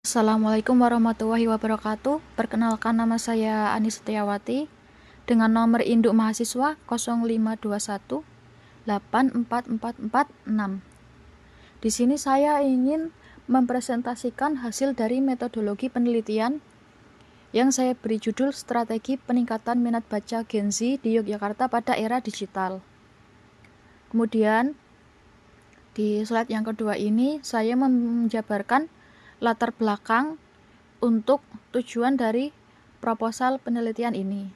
Assalamualaikum warahmatullahi wabarakatuh. Perkenalkan, nama saya Ani Setiawati dengan nomor induk mahasiswa 0521 84446. Di sini saya ingin mempresentasikan hasil dari metodologi penelitian yang saya beri judul Strategi Peningkatan Minat Baca Gen Z di Yogyakarta pada Era Digital. Kemudian di slide yang kedua ini saya menjabarkan latar belakang untuk tujuan dari proposal penelitian ini,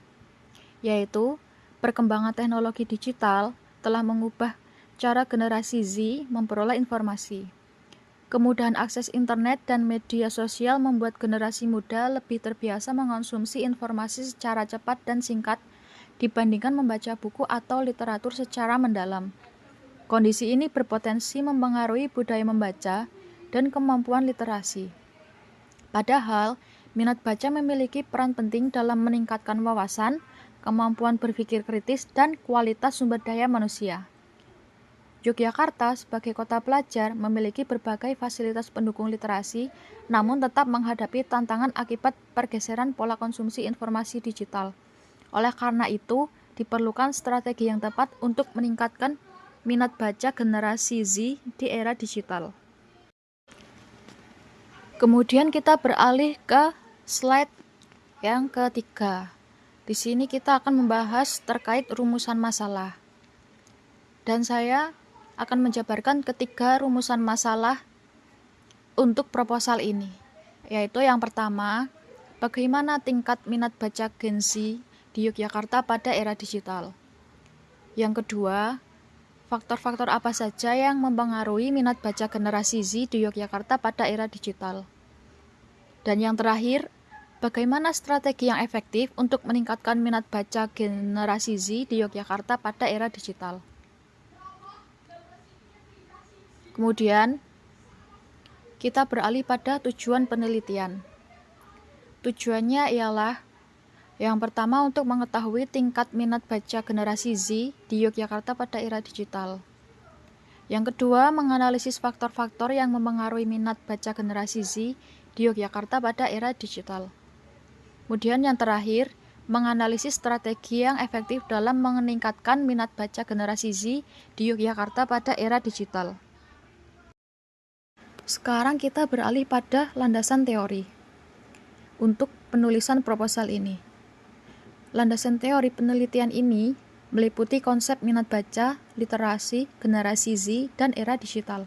yaitu perkembangan teknologi digital telah mengubah cara generasi Z memperoleh informasi. Kemudahan akses internet dan media sosial membuat generasi muda lebih terbiasa mengonsumsi informasi secara cepat dan singkat dibandingkan membaca buku atau literatur secara mendalam. Kondisi ini berpotensi mempengaruhi budaya membaca dan kemampuan literasi. Padahal, minat baca memiliki peran penting dalam meningkatkan wawasan, kemampuan berpikir kritis, dan kualitas sumber daya manusia. Yogyakarta sebagai kota pelajar memiliki berbagai fasilitas pendukung literasi, namun tetap menghadapi tantangan akibat pergeseran pola konsumsi informasi digital. Oleh karena itu, diperlukan strategi yang tepat untuk meningkatkan minat baca generasi Z di era digital. Kemudian kita beralih ke slide yang ketiga. Di sini kita akan membahas terkait rumusan masalah. Dan saya akan menjabarkan ketiga rumusan masalah untuk proposal ini. Yaitu yang pertama, bagaimana tingkat minat baca Gen Z di Yogyakarta pada era digital. Yang kedua, faktor-faktor apa saja yang mempengaruhi minat baca generasi Z di Yogyakarta pada era digital. Dan yang terakhir, bagaimana strategi yang efektif untuk meningkatkan minat baca generasi Z di Yogyakarta pada era digital. Kemudian, kita beralih pada tujuan penelitian. Tujuannya ialah yang pertama untuk mengetahui tingkat minat baca generasi Z di Yogyakarta pada era digital. Yang kedua, menganalisis faktor-faktor yang mempengaruhi minat baca generasi Z di Yogyakarta pada era digital. Kemudian yang terakhir, menganalisis strategi yang efektif dalam meningkatkan minat baca generasi Z di Yogyakarta pada era digital. Sekarang kita beralih pada landasan teori untuk penulisan proposal ini. Landasan teori penelitian ini meliputi konsep minat baca, literasi, generasi Z, dan era digital.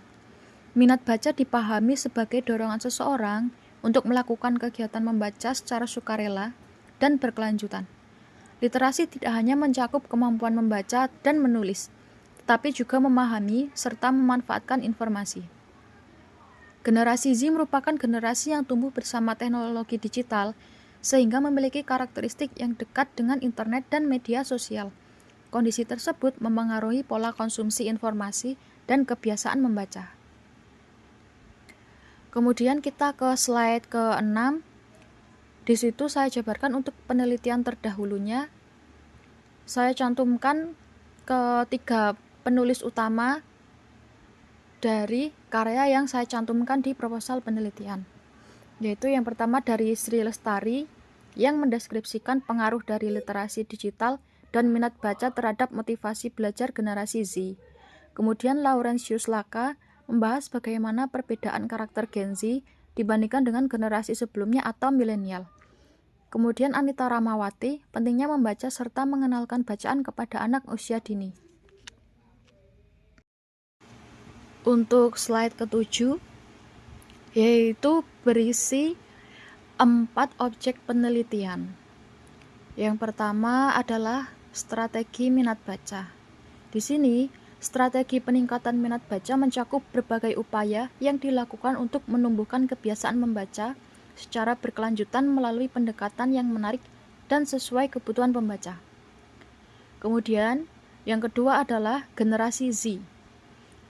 Minat baca dipahami sebagai dorongan seseorang untuk melakukan kegiatan membaca secara sukarela dan berkelanjutan. Literasi tidak hanya mencakup kemampuan membaca dan menulis, tetapi juga memahami serta memanfaatkan informasi. Generasi Z merupakan generasi yang tumbuh bersama teknologi digital, sehingga memiliki karakteristik yang dekat dengan internet dan media sosial. Kondisi tersebut mempengaruhi pola konsumsi informasi dan kebiasaan membaca. Kemudian kita ke slide ke-6. Di situ saya jabarkan untuk penelitian terdahulunya. Saya cantumkan ketiga penulis utama dari karya yang saya cantumkan di proposal penelitian. Yaitu yang pertama dari Sri Lestari yang mendeskripsikan pengaruh dari literasi digital dan minat baca terhadap motivasi belajar generasi Z. Kemudian Laurentius Laka membahas bagaimana perbedaan karakter Gen Z dibandingkan dengan generasi sebelumnya atau milenial. Kemudian Anita Ramawati pentingnya membaca serta mengenalkan bacaan kepada anak usia dini. Untuk slide ke-7, yaitu berisi 4 objek penelitian. Yang pertama adalah strategi minat baca. Di sini, strategi peningkatan minat baca mencakup berbagai upaya yang dilakukan untuk menumbuhkan kebiasaan membaca secara berkelanjutan melalui pendekatan yang menarik dan sesuai kebutuhan pembaca. Kemudian, yang kedua adalah generasi Z.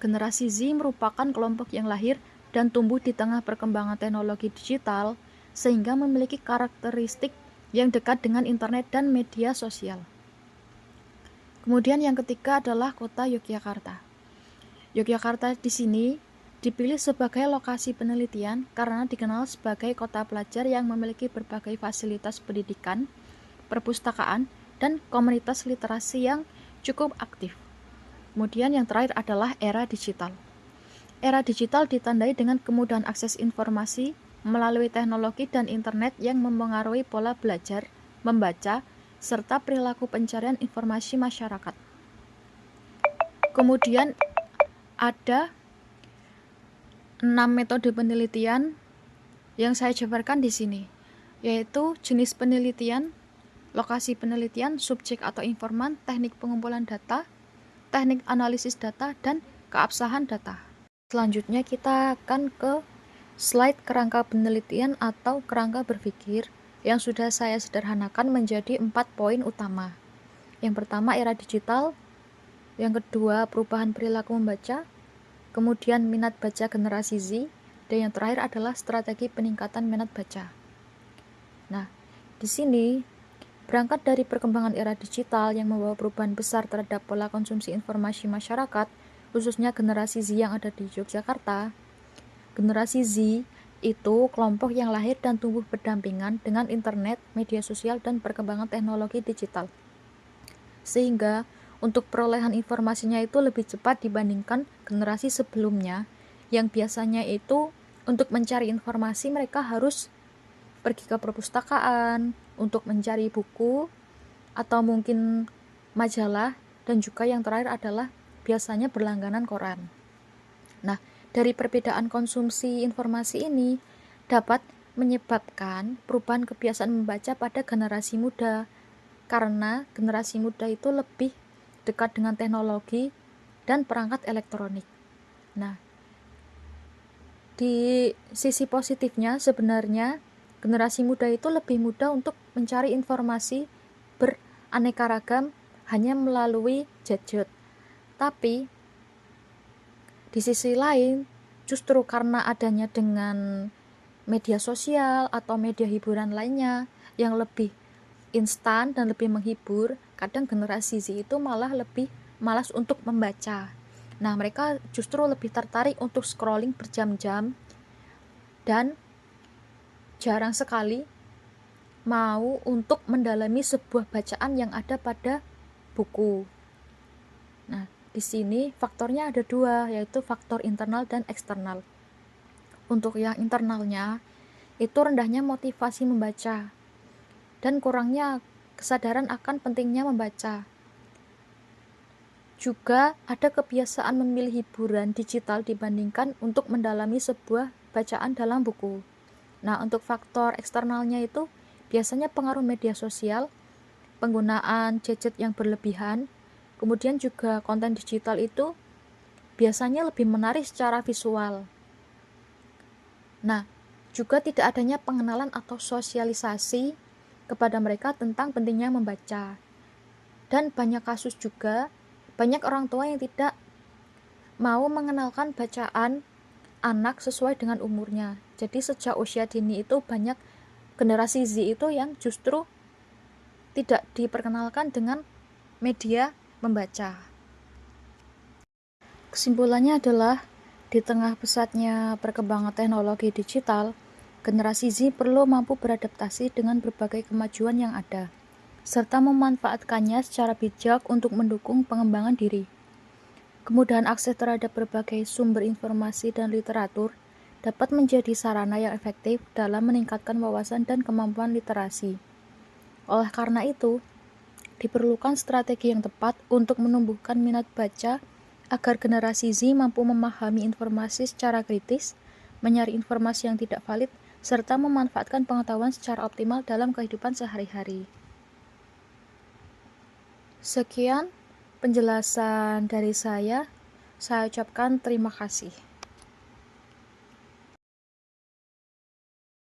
Generasi Z merupakan kelompok yang lahir dan tumbuh di tengah perkembangan teknologi digital, sehingga memiliki karakteristik yang dekat dengan internet dan media sosial. Kemudian yang ketiga adalah kota Yogyakarta. Yogyakarta di sini dipilih sebagai lokasi penelitian karena dikenal sebagai kota pelajar yang memiliki berbagai fasilitas pendidikan, perpustakaan, dan komunitas literasi yang cukup aktif. Kemudian yang terakhir adalah era digital. Era digital ditandai dengan kemudahan akses informasi melalui teknologi dan internet yang mempengaruhi pola belajar, membaca, serta perilaku pencarian informasi masyarakat. Kemudian ada 6 metode penelitian yang saya jabarkan di sini, yaitu jenis penelitian, lokasi penelitian, subjek atau informan, teknik pengumpulan data, teknik analisis data, dan keabsahan data. Selanjutnya kita akan ke slide kerangka penelitian atau kerangka berpikir yang sudah saya sederhanakan menjadi 4 poin utama. Yang pertama, era digital. Yang kedua, perubahan perilaku membaca. Kemudian minat baca generasi Z, dan yang terakhir adalah strategi peningkatan minat baca. Nah, di sini berangkat dari perkembangan era digital yang membawa perubahan besar terhadap pola konsumsi informasi masyarakat, khususnya generasi Z yang ada di Yogyakarta. Generasi Z itu kelompok yang lahir dan tumbuh berdampingan dengan internet, media sosial, dan perkembangan teknologi digital. Sehingga untuk perolehan informasinya itu lebih cepat dibandingkan generasi sebelumnya yang biasanya itu untuk mencari informasi mereka harus pergi ke perpustakaan untuk mencari buku atau mungkin majalah, dan juga yang terakhir adalah biasanya berlangganan koran. Nah, dari perbedaan konsumsi informasi ini dapat menyebabkan perubahan kebiasaan membaca pada generasi muda, karena generasi muda itu lebih dekat dengan teknologi dan perangkat elektronik. Nah, di sisi positifnya sebenarnya generasi muda itu lebih mudah untuk mencari informasi beraneka ragam hanya melalui gadget. Tapi di sisi lain, justru karena adanya dengan media sosial atau media hiburan lainnya yang lebih instan dan lebih menghibur, kadang generasi Z itu malah lebih malas untuk membaca. Nah, mereka justru lebih tertarik untuk scrolling berjam-jam dan jarang sekali mau untuk mendalami sebuah bacaan yang ada pada buku. Nah, di sini faktornya ada 2, yaitu faktor internal dan eksternal. Untuk yang internalnya, itu rendahnya motivasi membaca dan kurangnya kesadaran akan pentingnya membaca. Juga ada kebiasaan memilih hiburan digital dibandingkan untuk mendalami sebuah bacaan dalam buku. Nah, untuk faktor eksternalnya itu biasanya pengaruh media sosial, penggunaan gadget yang berlebihan, kemudian juga konten digital itu biasanya lebih menarik secara visual. Nah, juga tidak adanya pengenalan atau sosialisasi kepada mereka tentang pentingnya membaca. Dan banyak kasus juga, banyak orang tua yang tidak mau mengenalkan bacaan anak sesuai dengan umurnya. Jadi sejak usia dini itu banyak generasi Z itu yang justru tidak diperkenalkan dengan media membaca. Kesimpulannya adalah, di tengah pesatnya perkembangan teknologi digital, generasi Z perlu mampu beradaptasi dengan berbagai kemajuan yang ada, serta memanfaatkannya secara bijak untuk mendukung pengembangan diri. Kemudahan akses terhadap berbagai sumber informasi dan literatur dapat menjadi sarana yang efektif dalam meningkatkan wawasan dan kemampuan literasi. Oleh karena itu, diperlukan strategi yang tepat untuk menumbuhkan minat baca agar generasi Z mampu memahami informasi secara kritis, mencari informasi yang tidak valid, serta memanfaatkan pengetahuan secara optimal dalam kehidupan sehari-hari. Sekian penjelasan dari saya ucapkan terima kasih.